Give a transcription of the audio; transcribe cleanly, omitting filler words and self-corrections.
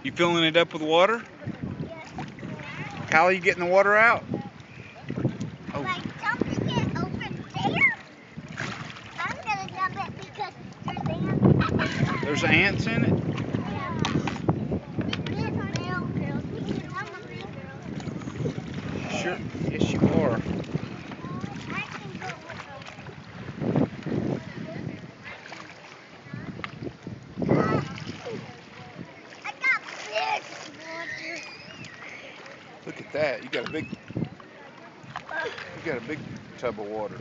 You filling it up with water? Yes. How are you getting the water out? Oh, Like dumping it over there? I'm gonna dump it because there's ants. there's ants in it? Yeah. Yes, male girls. I'm a big girl. Sure. Yes, you are. I can go with I got big water. Look at that. You got a big tub of water.